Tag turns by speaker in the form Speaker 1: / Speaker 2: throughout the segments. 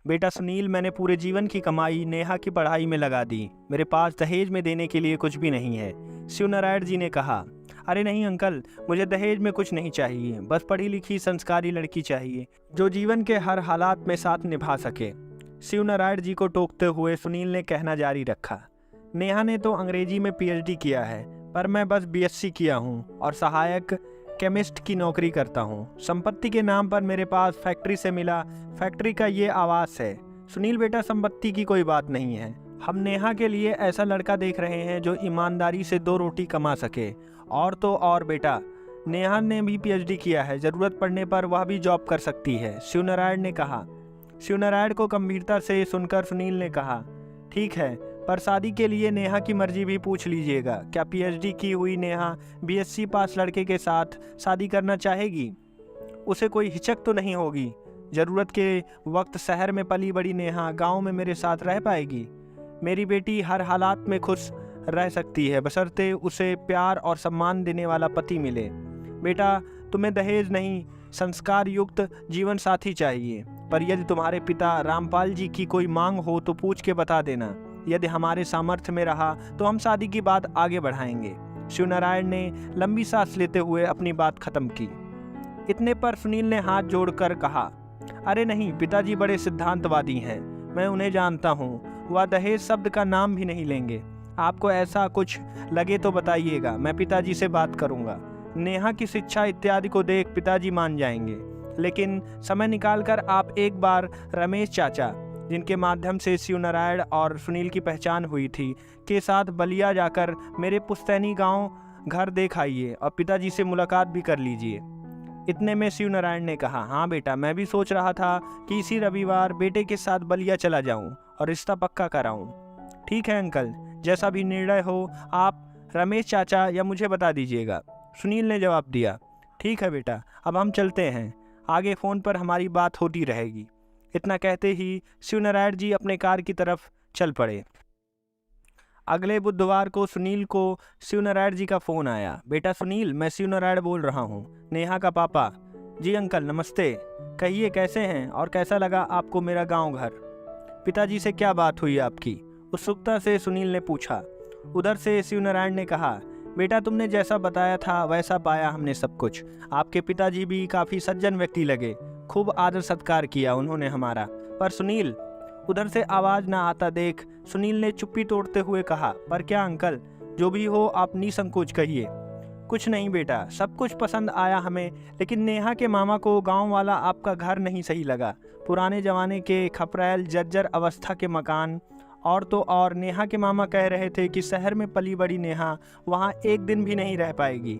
Speaker 1: बेटा सुनील, मैंने पूरे जीवन की कमाई नेहा की पढ़ाई में लगा दी। मेरे पास दहेज में देने के लिए कुछ भी नहीं है। शिवनारायण जी ने कहा। अरे नहीं अंकल, मुझे दहेज में कुछ नहीं चाहिए, बस पढ़ी लिखी संस्कारी लड़की चाहिए जो जीवन के हर हालात में साथ निभा सके। शिवनारायण जी को टोकते हुए सुनील ने कहना जारी रखा। नेहा ने तो अंग्रेजी में पीएचडी किया है, पर मैं बस बीएससी किया हूँ और सहायक केमिस्ट की नौकरी करता हूँ। संपत्ति के नाम पर मेरे पास फैक्ट्री से मिला फैक्ट्री का ये आवास है। सुनील बेटा, संपत्ति की कोई बात नहीं है। हम नेहा के लिए ऐसा लड़का देख रहे हैं जो ईमानदारी से 2 रोटी कमा सके। और तो और बेटा, नेहा ने भी पीएचडी किया है, ज़रूरत पड़ने पर वह भी जॉब कर सकती है, शिवनारायण ने कहा। शिवनारायण को गंभीरता से सुनकर सुनील ने कहा, ठीक है, पर शादी के लिए नेहा की मर्जी भी पूछ लीजिएगा। क्या पीएचडी की हुई नेहा बीएससी पास लड़के के साथ शादी करना चाहेगी? उसे कोई हिचक तो नहीं होगी? ज़रूरत के वक्त शहर में पली बड़ी नेहा गांव में मेरे साथ रह पाएगी? मेरी बेटी हर हालात में खुश रह सकती है, बशर्ते उसे प्यार और सम्मान देने वाला पति मिले। बेटा, तुम्हें दहेज नहीं, संस्कार युक्त जीवन साथी चाहिए। पर यदि तुम्हारे पिता रामपाल जी की कोई मांग हो तो पूछ के बता देना। यदि हमारे सामर्थ्य में रहा तो हम शादी की बात आगे बढ़ाएंगे। शिवनारायण ने लंबी सांस लेते हुए अपनी बात खत्म की। इतने पर सुनील ने हाथ जोड़कर कहा, अरे नहीं, पिताजी बड़े सिद्धांतवादी हैं, मैं उन्हें जानता हूँ। वह दहेज शब्द का नाम भी नहीं लेंगे। आपको ऐसा कुछ लगे तो बताइएगा, मैं पिताजी से बात करूँगा। नेहा की शिक्षा इत्यादि को देख पिताजी मान जाएंगे, लेकिन समय निकालकर आप एक बार रमेश चाचा, जिनके माध्यम से शिवनारायण और सुनील की पहचान हुई थी, के साथ बलिया जाकर मेरे पुश्तैनी गांव घर देख आइए और पिताजी से मुलाकात भी कर लीजिए। इतने में शिवनारायण ने कहा, हाँ बेटा, मैं भी सोच रहा था कि इसी रविवार बेटे के साथ बलिया चला जाऊं और रिश्ता पक्का कराऊं। ठीक है अंकल, जैसा भी निर्णय हो आप रमेश चाचा या मुझे बता दीजिएगा, सुनील ने जवाब दिया। ठीक है बेटा, अब हम चलते हैं, आगे फ़ोन पर हमारी बात होती रहेगी। इतना कहते ही शिवनारायण जी अपने कार की तरफ चल पड़े। अगले बुधवार को सुनील को शिवनारायण जी का फ़ोन आया। बेटा सुनील, मैं शिवनारायण बोल रहा हूँ, नेहा का पापा। जी अंकल, नमस्ते। कहिए कैसे हैं और कैसा लगा आपको मेरा गांव घर? पिताजी से क्या बात हुई आपकी? उत्सुकता से सुनील ने पूछा। उधर से शिवनारायण ने कहा, बेटा तुमने जैसा बताया था वैसा पाया हमने सब कुछ। आपके पिताजी भी काफ़ी सज्जन व्यक्ति लगे, खूब आदर सत्कार किया उन्होंने हमारा। पर सुनील, उधर से आवाज़ ना आता देख सुनील ने चुप्पी तोड़ते हुए कहा, पर क्या अंकल, जो भी हो आप निसंकोच कहिए। कुछ नहीं बेटा, सब कुछ पसंद आया हमें, लेकिन नेहा के मामा को गांव वाला आपका घर नहीं सही लगा। पुराने ज़माने के खपरैल जर्जर अवस्था के मकान, और तो और नेहा के मामा कह रहे थे कि शहर में पली बड़ी नेहा वहाँ एक दिन भी नहीं रह पाएगी।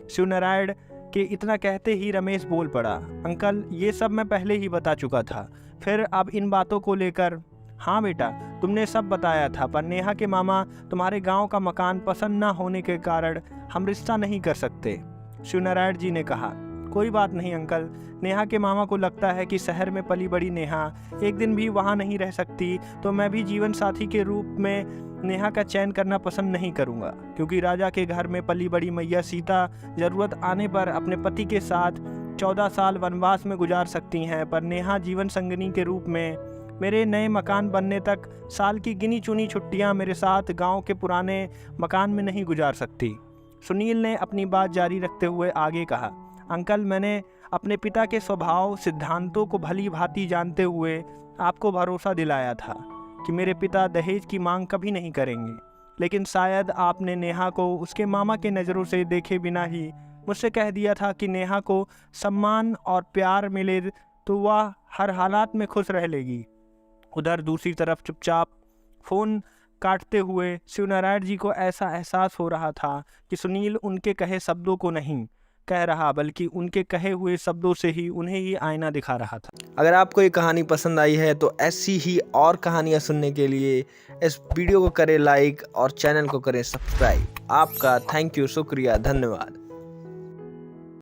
Speaker 1: शिवनारायण के इतना कहते ही रमेश बोल पड़ा, अंकल ये सब मैं पहले ही बता चुका था, फिर अब इन बातों को लेकर? हाँ बेटा, तुमने सब बताया था, पर नेहा के मामा तुम्हारे गांव का मकान पसंद ना होने के कारण हम रिश्ता नहीं कर सकते। शिवनारायण जी ने कहा, कोई बात नहीं अंकल, नेहा के मामा को लगता है कि शहर में पली बड़ी नेहा एक दिन भी वहाँ नहीं रह सकती, तो मैं भी जीवन साथी के रूप में नेहा का चयन करना पसंद नहीं करूँगा, क्योंकि राजा के घर में पली बड़ी मैया सीता ज़रूरत आने पर अपने पति के साथ 14 साल वनवास में गुजार सकती हैं, पर नेहा जीवन संगिनी के रूप में मेरे नए मकान बनने तक साल की गिनी चुनी छुट्टियां मेरे साथ गांव के पुराने मकान में नहीं गुजार सकती। सुनील ने अपनी बात जारी रखते हुए आगे कहा, अंकल मैंने अपने पिता के स्वभाव सिद्धांतों को भली भांति जानते हुए आपको भरोसा दिलाया था कि मेरे पिता दहेज की मांग कभी नहीं करेंगे, लेकिन शायद आपने नेहा को उसके मामा के नज़रों से देखे बिना ही मुझसे कह दिया था कि नेहा को सम्मान और प्यार मिले तो वह हर हालात में खुश रह लेगी। उधर दूसरी तरफ चुपचाप फ़ोन काटते हुए शिवनारायण जी को ऐसा एहसास हो रहा था कि सुनील उनके कहे शब्दों को नहीं कह रहा, बल्कि उनके कहे हुए शब्दों से ही उन्हें ही आईना दिखा रहा था।
Speaker 2: अगर आपको ये कहानी पसंद आई है तो ऐसी ही और कहानियाँ सुनने के लिए इस वीडियो को करें लाइक और चैनल को करें सब्सक्राइब। आपका थैंक यू, शुक्रिया, धन्यवाद।